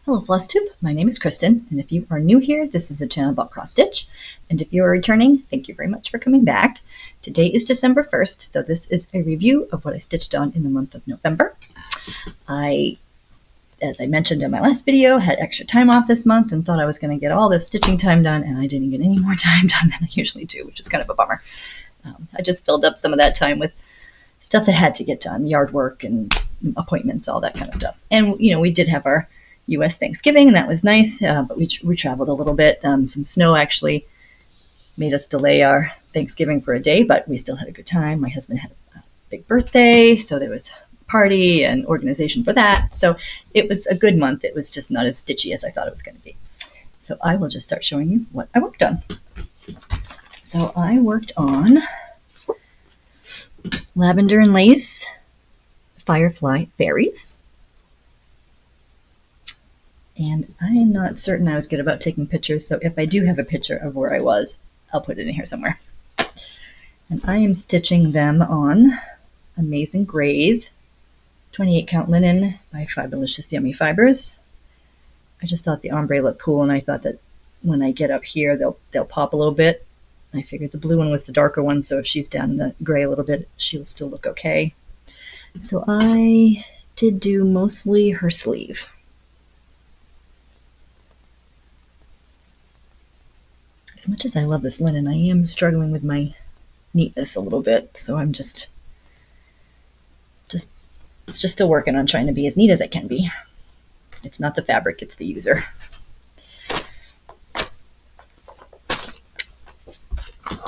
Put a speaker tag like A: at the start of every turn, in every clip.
A: Hello Flosstube, my name is Kristen, and if you are new here, this is a channel about cross stitch, and if you are returning, thank you very much for coming back. Today is December 1st, so this is a review of what I stitched on in the month of November. As I mentioned in my last video, had extra time off this month and thought I was going to get all this stitching time done, and I didn't get any more time done than I usually do, which is kind of a bummer. I just filled up some of that time with stuff that had to get done, yard work and appointments, all that kind of stuff. And, you know, we did have our U.S. Thanksgiving, and that was nice, but we traveled a little bit. Some snow actually made us delay our Thanksgiving for a day, but we still had a good time. My husband had a big birthday, so there was a party and organization for that. So it was a good month. It was just not as stitchy as I thought it was going to be. So I will just start showing you what I worked on. So I worked on Lavender and Lace Firefly Fairies. And I am not certain I was good about taking pictures, so if I do have a picture of where I was, I'll put it in here somewhere. And I am stitching them on Amazing Grays, 28 count linen by Fabulous Yummy Fibers. I just thought the ombre looked cool, and I thought that when I get up here, they'll pop a little bit. I figured the blue one was the darker one, so if she's down in the gray a little bit, she'll still look okay. So I did do mostly her sleeve. As much as I love this linen, I am struggling with my neatness a little bit, so I'm just still working on trying to be as neat as I can be. It's not the fabric, it's the user.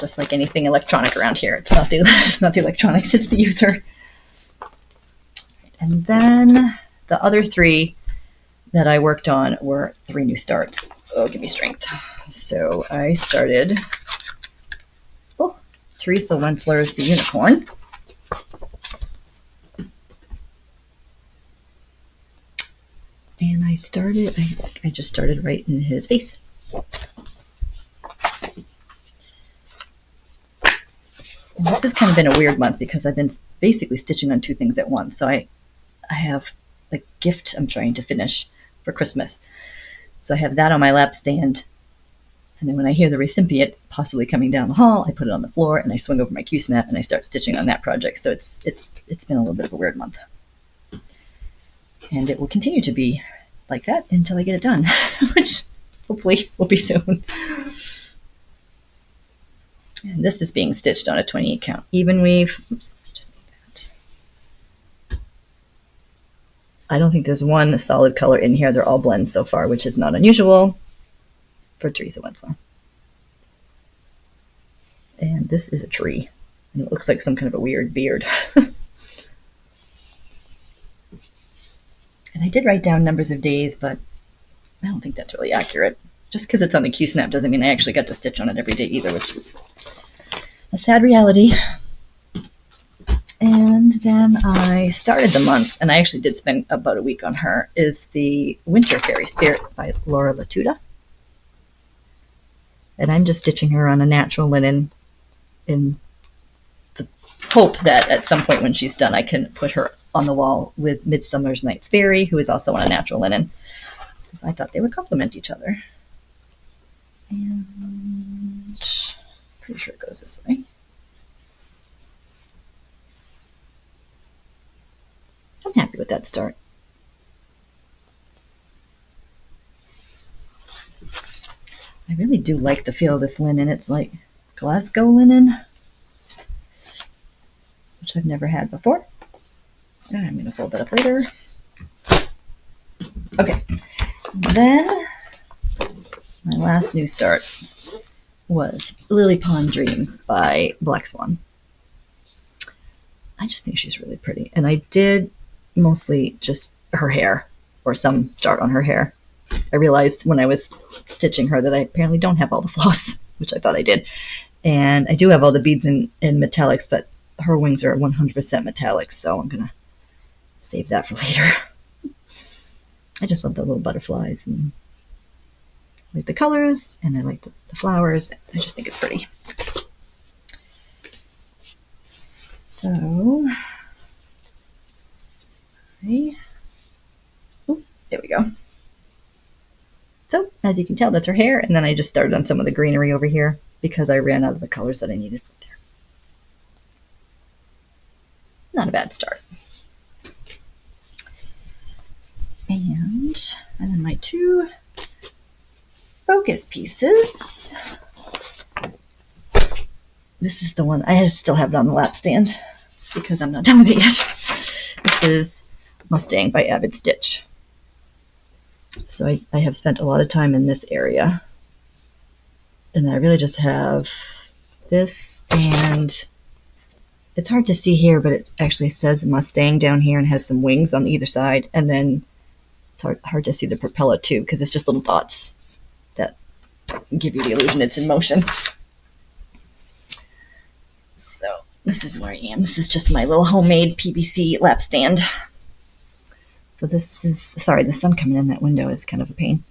A: Just like anything electronic around here, it's not the electronics, it's the user. And then the other three that I worked on were 3 new starts. Oh, give me strength. So I started Teresa Wentzler's The Unicorn. And I just started right in his face. And this has kind of been a weird month because I've been basically stitching on 2 things at once. So I have a gift I'm trying to finish for Christmas. So I have that on my lap stand, and then when I hear the recipient possibly coming down the hall, I put it on the floor and I swing over my Q-snap and I start stitching on that project. So it's been a little bit of a weird month, and it will continue to be like that until I get it done, which hopefully will be soon. And this is being stitched on a 28 count even weave. Oops, I just made that. I don't think there's one solid color in here. They're all blends so far, which is not unusual for Teresa Wentzler. And this is a tree, and it looks like some kind of a weird beard. And I did write down numbers of days, but I don't think that's really accurate. Just because it's on the Q-snap doesn't mean I actually got to stitch on it every day either, which is a sad reality. And then I started the month, and I actually did spend about a week on her, is the Winter Fairy Spirit by Laura Latuda. And I'm just stitching her on a natural linen in the hope that at some point when she's done, I can put her on the wall with Midsummer's Night's Fairy, who is also on a natural linen, because I thought they would complement each other. And pretty sure it goes this way. I'm happy with that start. I really do like the feel of this linen. It's like Glasgow linen, which I've never had before. And I'm going to fold that up later. Okay, then my last new start was Lily Pond Dreams by Black Swan. I just think she's really pretty, and I did mostly just her hair, or some start on her hair. I realized when I was stitching her that I apparently don't have all the floss, which I thought I did. And I do have all the beads in metallics, but her wings are 100% metallics, so I'm going to save that for later. I just love the little butterflies, and I like the colors, and I like the flowers. I just think it's pretty. So, there we go. as you can tell, that's her hair. And then I just started on some of the greenery over here because I ran out of the colors that I needed there. Not a bad start. And then my two focus pieces. This is the one, I still have it on the lap stand because I'm not done with it yet. This is Mustang by Avid Stitch. So I have spent a lot of time in this area. And I really just have this, and it's hard to see here, but it actually says Mustang down here and has some wings on either side. And then it's hard to see the propeller too because it's just little dots that give you the illusion it's in motion. So this is where I am. This is just my little homemade PVC lap stand. So this is, sorry, the sun coming in that window is kind of a pain.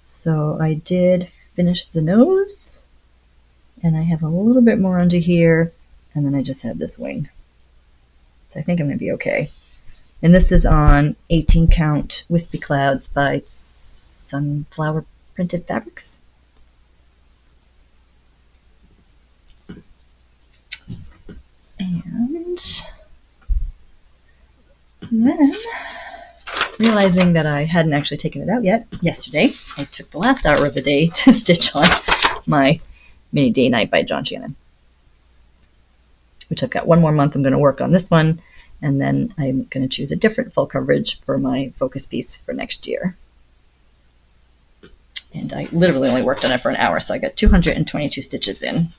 A: So I did finish the nose, and I have a little bit more under here, and then I just have this wing. So I think I'm going to be okay. And this is on 18 count Wispy Clouds by Sunflower Printed Fabrics. And then, realizing that I hadn't actually taken it out yet, yesterday, I took the last hour of the day to stitch on my Mini Day Night by John Shannon, which I've got one more month. I'm going to work on this one, and then I'm going to choose a different full coverage for my focus piece for next year. And I literally only worked on it for an hour, so I got 222 stitches in.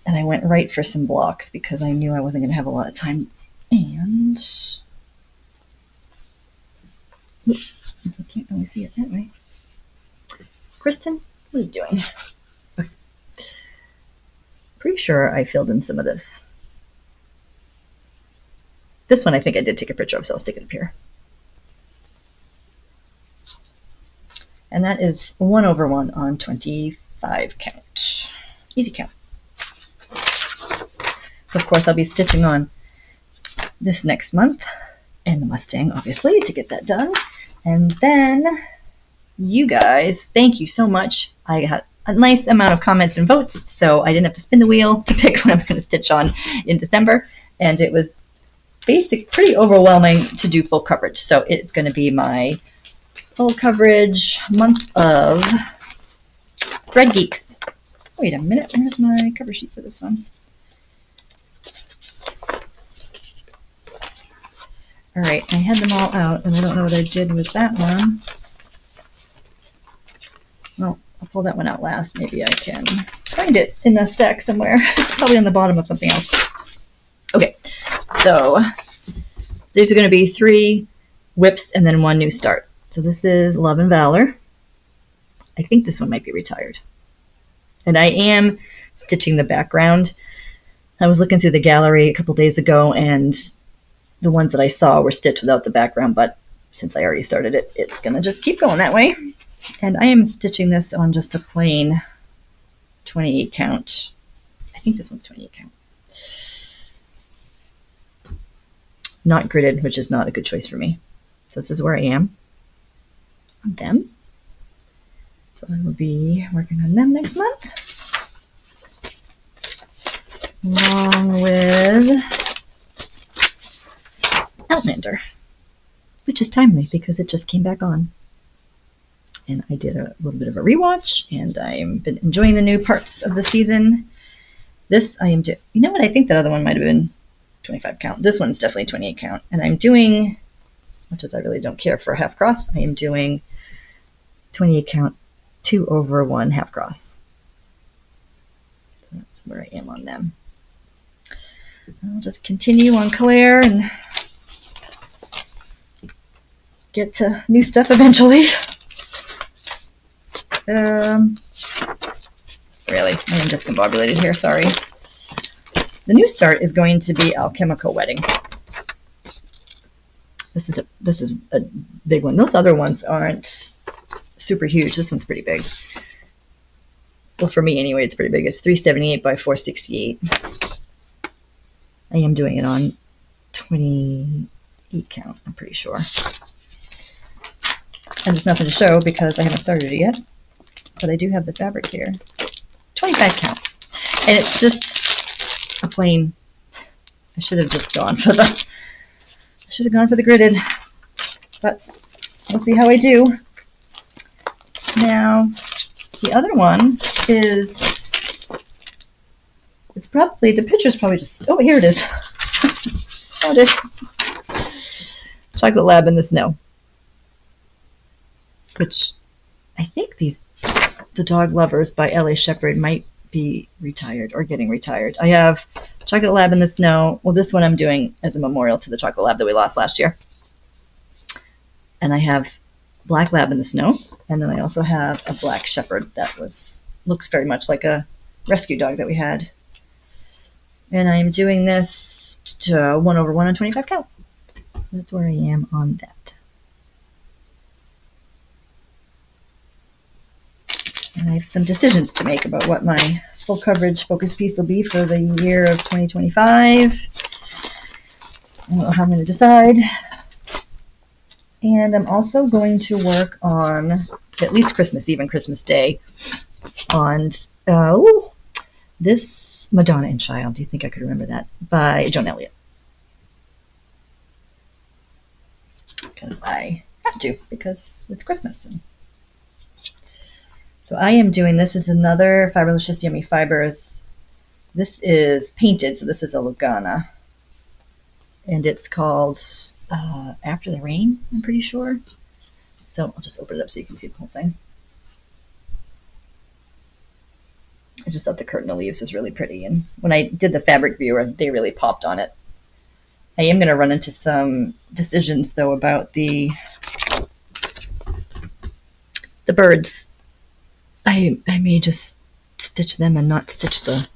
A: And I went right for some blocks because I knew I wasn't going to have a lot of time. And oops, I can't really see it that way. Kristen, what are you doing? Okay. Pretty sure I filled in some of this. This one I think I did take a picture of, so I'll stick it up here. And that is 1/1 on 25 count. Easy count. So of course I'll be stitching on this next month and the Mustang, obviously, to get that done. And then you guys, thank you so much. I got a nice amount of comments and votes, so I didn't have to spin the wheel to pick what I'm going to stitch on in December. And it was pretty overwhelming to do full coverage. So it's going to be my full coverage month of Thread Geeks. Wait a minute, where's my cover sheet for this one? All right, I had them all out, and I don't know what I did with that one. Well, I'll pull that one out last. Maybe I can find it in the stack somewhere. It's probably on the bottom of something else. Okay, so these are going to be 3 whips and then 1 new start. So this is Love and Valor. I think this one might be retired. And I am stitching the background. I was looking through the gallery a couple days ago, and the ones that I saw were stitched without the background, but since I already started it, it's going to just keep going that way. And I am stitching this on just a plain 28 count. I think this one's 28 count. Not gridded, which is not a good choice for me. So this is where I am on them. So I will be working on them next month, along with Outlander, which is timely because it just came back on. And I did a little bit of a rewatch, and I've been enjoying the new parts of the season. This I am doing, you know what, I think that other one might have been 25 count. This one's definitely 28 count. And I'm doing, as much as I really don't care for a half cross, I am doing 28 count 2/1 half cross. So that's where I am on them. I'll just continue on Claire and get to new stuff eventually. Really, I am discombobulated here, sorry. The new start is going to be Alchemical Wedding. This is a big one. Those other ones aren't super huge. This one's pretty big. Well, for me anyway, it's pretty big. It's 378 by 468. I am doing it on 28 count, I'm pretty sure. And there's nothing to show because I haven't started it yet. But I do have the fabric here. 25 count. And it's just a plain, I should have gone for the gridded. But we'll see how I do. Now, the other one is, it's probably, the picture's probably just, oh, here it is. Found it. Chocolate Lab in the Snow. Which I think the Dog Lovers by L.A. Shepherd might be retired or getting retired. I have Chocolate Lab in the Snow. Well, this one I'm doing as a memorial to the Chocolate Lab that we lost last year. And I have Black Lab in the Snow. And then I also have a Black Shepherd that looks very much like a rescue dog that we had. And I'm doing this to 1/1 on 25 count. So that's where I am on that. And I have some decisions to make about what my full coverage focus piece will be for the year of 2025. I don't know how I'm going to decide. And I'm also going to work on, at least Christmas Eve and Christmas Day, on this Madonna and Child. Do you think I could remember that? By Joan Elliott. Because I have to, because it's Christmas. So I am doing, this is another Fiberlicious Yummy Fibers. This is painted, so this is a Lugana. And it's called After the Rain, I'm pretty sure. So I'll just open it up so you can see the whole thing. I just thought the curtain of leaves was really pretty. And when I did the fabric viewer, they really popped on it. I am going to run into some decisions, though, about the birds. I may just stitch them and not stitch the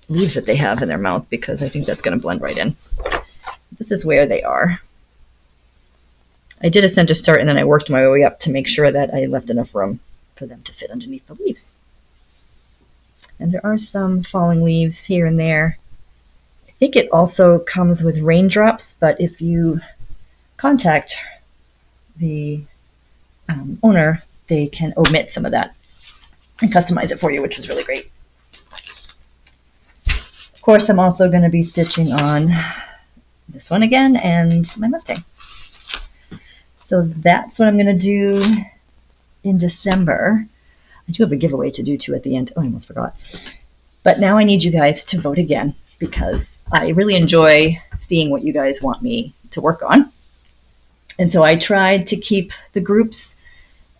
A: leaves that they have in their mouths because I think that's going to blend right in. This is where they are. I did a center start and then I worked my way up to make sure that I left enough room for them to fit underneath the leaves. And there are some falling leaves here and there. I think it also comes with raindrops, but if you contact the owner, they can omit some of that and customize it for you, which was really great. Of course, I'm also going to be stitching on this one again and my Mustang. So that's what I'm going to do in December. I do have a giveaway to do too at the end. Oh, I almost forgot. But now I need you guys to vote again because I really enjoy seeing what you guys want me to work on. And so I tried to keep the groups.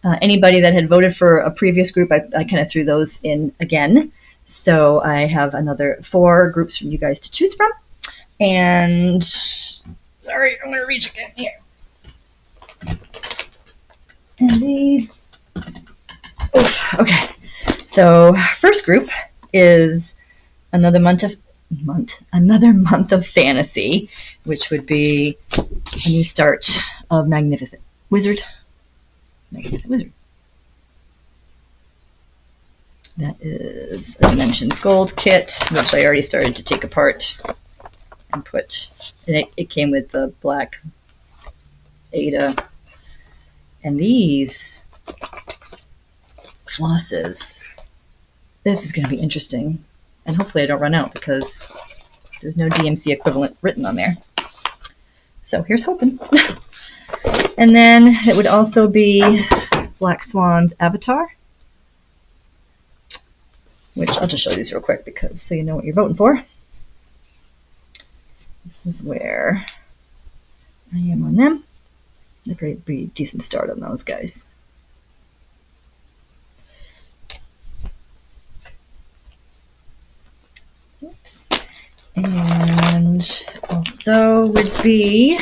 A: Anybody that had voted for a previous group, I kind of threw those in again. So I have another 4 groups from you guys to choose from. And sorry, I'm going to reach again here. And these. Oof, okay. So first group is another month of fantasy, which would be a new start of Magnificent Wizard. Magnificent Wizard. That is a Dimensions Gold kit, which I already started to take apart and put. And it came with the black Ada. And these flosses. This is going to be interesting. And hopefully I don't run out because there's no DMC equivalent written on there. So here's hoping. And then it would also be Black Swan's Avatar, which I'll just show you these real quick because so you know what you're voting for. This is where I am on them. That'd probably be a decent start on those guys. Oops. And also would be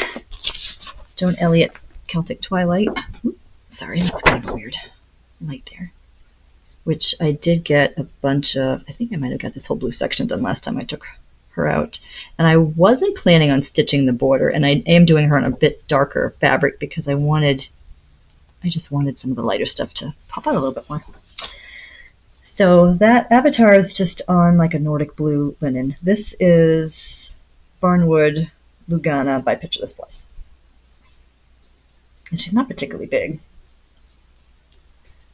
A: Joan Elliott's Celtic Twilight. Oops, sorry, that's kind of a weird light there. Which I did get a bunch of, I think I might have got this whole blue section done last time I took her out. And I wasn't planning on stitching the border, and I am doing her on a bit darker fabric because I just wanted some of the lighter stuff to pop out a little bit more. So that Avatar is just on like a Nordic blue linen. This is Barnwood Lugana by Picture This Plus. And she's not particularly big.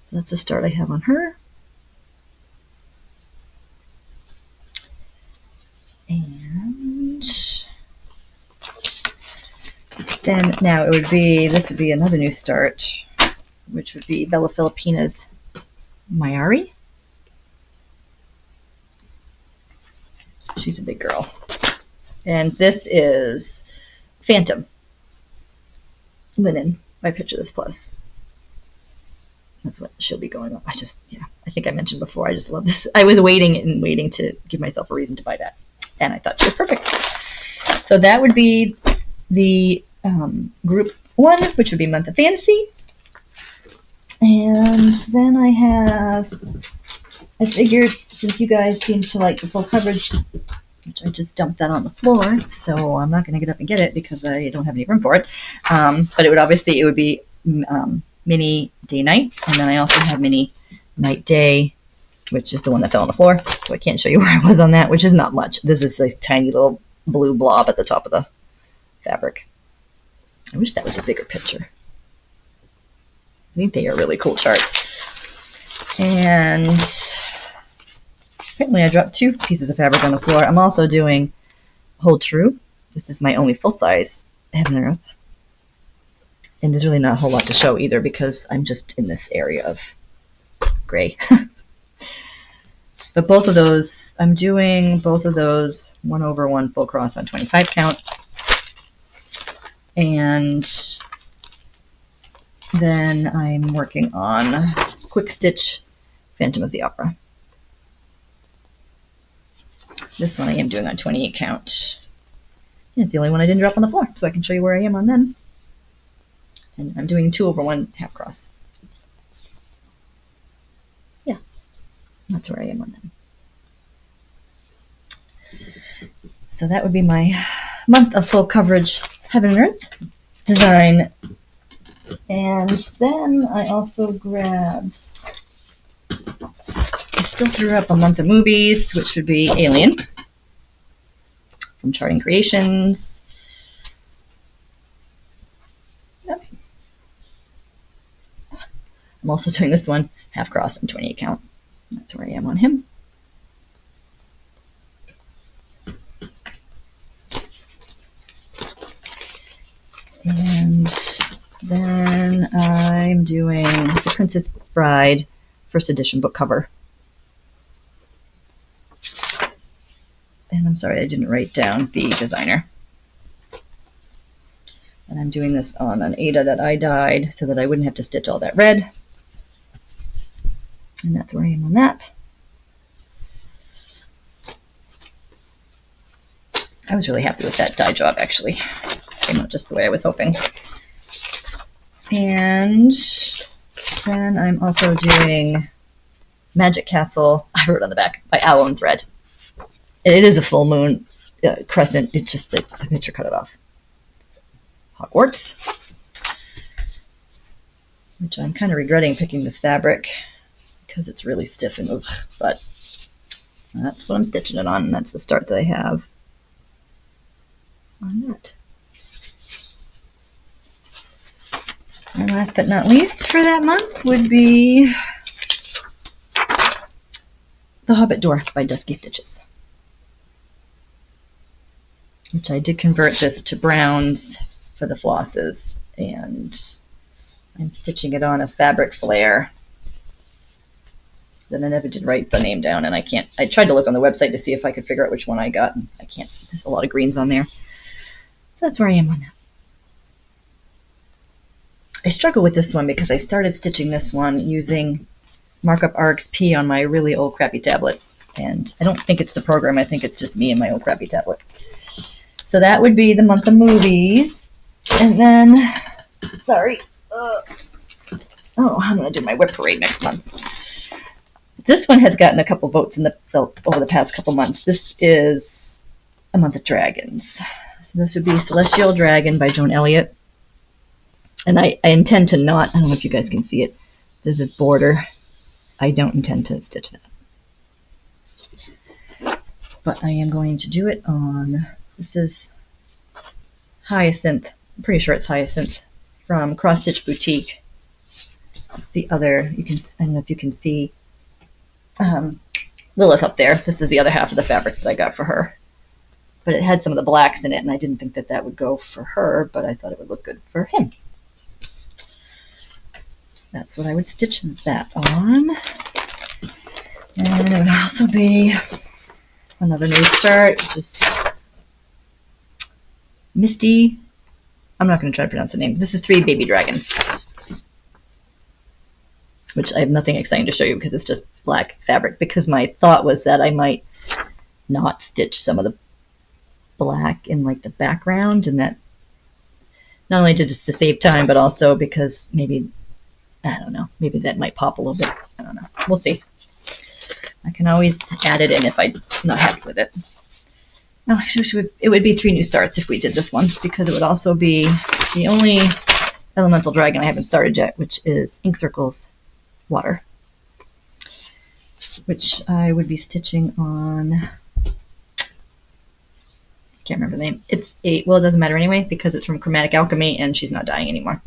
A: So that's the start I have on her. And then now this would be another new start, which would be Bella Filipina's Mayari. She's a big girl. And this is Phantom linen by Picture This Plus. That's what she'll be going on. I think I mentioned before, I just love this. I was waiting to give myself a reason to buy that. And I thought she was perfect. So that would be the group 1, which would be Month of Fantasy. And then I figured since you guys seem to like the full coverage, which I just dumped that on the floor, so I'm not going to get up and get it because I don't have any room for it. But it would be mini day-night, and then I also have mini night-day, which is the one that fell on the floor, so I can't show you where I was on that, which is not much. This is a tiny little blue blob at the top of the fabric. I wish that was a bigger picture. I think they are really cool charts. And apparently I dropped 2 pieces of fabric on the floor. I'm also doing Hold True. This is my only full-size Heaven and Earth. And there's really not a whole lot to show either because I'm just in this area of gray. But both of those, I'm doing both of those 1/1 full cross on 25 count. And then I'm working on Quick Stitch Phantom of the Opera. This one I am doing on 28 count. And it's the only one I didn't drop on the floor, so I can show you where I am on them. And I'm doing 2/1 half cross. Yeah, that's where I am on them. So that would be my month of full coverage Heaven and Earth design. And then I also grabbed, I still threw up a month of movies, which would be Alien from Charting Creations. Okay. I'm also doing this one half cross and 28 count. That's where I am on him. And then I'm doing The Princess Bride first edition book cover. And I'm sorry I didn't write down the designer. And I'm doing this on an Ada that I dyed so that I wouldn't have to stitch all that red. And that's where I am on that. I was really happy with that dye job actually. Came out just the way I was hoping. And then I'm also doing Magic Castle, I wrote on the back, by Owl and Thread. It is a full moon crescent, it's just the picture cut it off. Hogwarts, which I'm kind of regretting picking this fabric because it's really stiff and ugh, but that's what I'm stitching it on, and that's the start that I have on that. And last but not least for that month would be The Hobbit Door by Dusky Stitches, which I did convert this to browns for the flosses, and I'm stitching it on a fabric flare. Then I never did write the name down, and I tried to look on the website to see if I could figure out which one I got, and I can't. There's a lot of greens on there. So that's where I am on that. I struggle with this one because I started stitching this one using Markup RXP on my really old crappy tablet, and I don't think it's the program, I think it's just me and my old crappy tablet. So that would be the month of movies, and then, sorry, I'm going to do my whip parade next month. This one has gotten a couple votes in over the past couple months. This is a month of dragons. So this would be Celestial Dragon by Joan Elliott. And I intend to not, I don't know if you guys can see it, there's this border. I don't intend to stitch that. But I am going to do it on, this is Hyacinth, I'm pretty sure it's Hyacinth, from Cross Stitch Boutique. It's the other, I don't know if you can see Lilith up there. This is the other half of the fabric that I got for her. But it had some of the blacks in it, and I didn't think that that would go for her, but I thought it would look good for him. That's what I would stitch that on. And it would also be another new start, which is Misty. I'm not going to try to pronounce the name. This is 3 baby dragons, which I have nothing exciting to show you because it's just black fabric, because my thought was that I might not stitch some of the black in like the background, and that not only just to save time, but also because maybe, I don't know, maybe that might pop a little bit. I don't know. We'll see. I can always add it in if I'm not happy with it. No, actually, it would be 3 new starts if we did this one, because it would also be the only elemental dragon I haven't started yet, which is Ink Circles Water, which I would be stitching on. Can't remember the name. It's well, it doesn't matter anyway, because it's from Chromatic Alchemy and she's not dying anymore.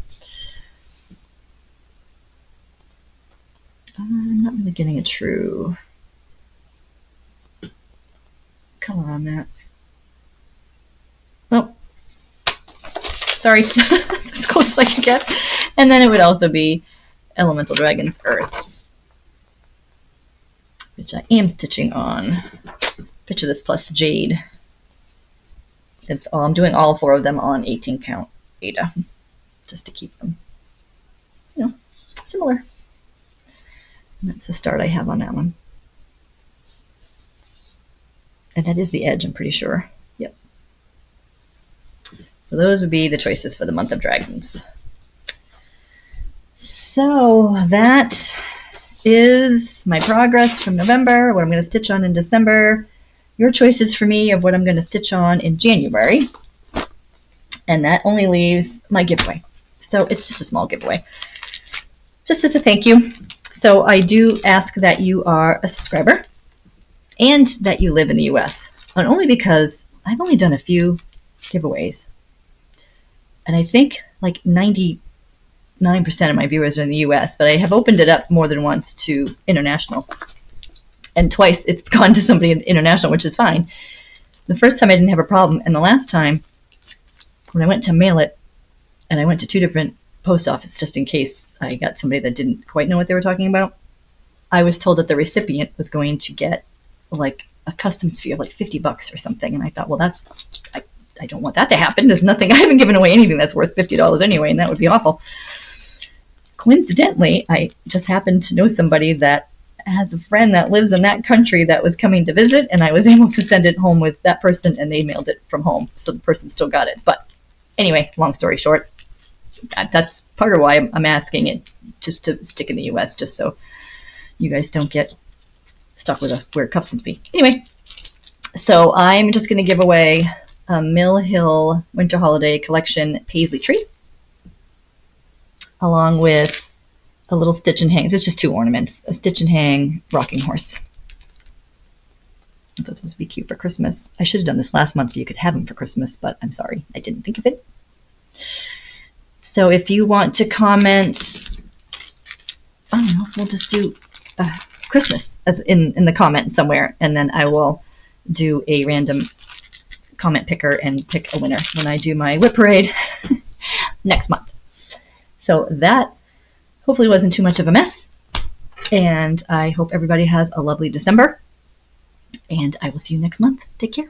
A: I'm not really getting a true color on that. Oh, sorry. As close as I can get. And then it would also be Elemental Dragons Earth, which I am stitching on. Picture this plus Jade. I'm doing all 4 of them on 18 count Ada, just to keep them, similar. And that's the start I have on that one. And that is the edge, I'm pretty sure. Yep. So those would be the choices for the month of dragons. So that is my progress from November, what I'm going to stitch on in December. Your choices for me of what I'm going to stitch on in January. And that only leaves my giveaway. So it's just a small giveaway, just as a thank you. So I do ask that you are a subscriber and that you live in the US. And only because I've only done a few giveaways. And I think like 99% of my viewers are in the US, but I have opened it up more than once to international. And twice it's gone to somebody international, which is fine. The first time I didn't have a problem, and the last time when I went to mail it, and I went to 2 different post offices just in case I got somebody that didn't quite know what they were talking about, I was told that the recipient was going to get like a customs fee of like $50 or something, and I thought, well, I don't want that to happen. There's nothing, I haven't given away anything that's worth $50 anyway, and that would be awful. Coincidentally, I just happened to know somebody that has a friend that lives in that country that was coming to visit, and I was able to send it home with that person, and they mailed it from home, so the person still got it. But anyway, long story short, that's part of why I'm asking it, just to stick in the US, just so you guys don't get stuck with a weird customs fee. Anyway, so I'm just going to give away a Mill Hill Winter Holiday Collection Paisley Tree, along with a little stitch and hang. It's just 2 ornaments. A stitch and hang rocking horse. I thought this would be cute for Christmas. I should have done this last month so you could have them for Christmas, but I'm sorry, I didn't think of it. So if you want to comment, I don't know, we'll just do Christmas as in the comment somewhere, and then I will do a random comment picker and pick a winner when I do my whip parade next month. So that hopefully wasn't too much of a mess, and I hope everybody has a lovely December, and I will see you next month. Take care.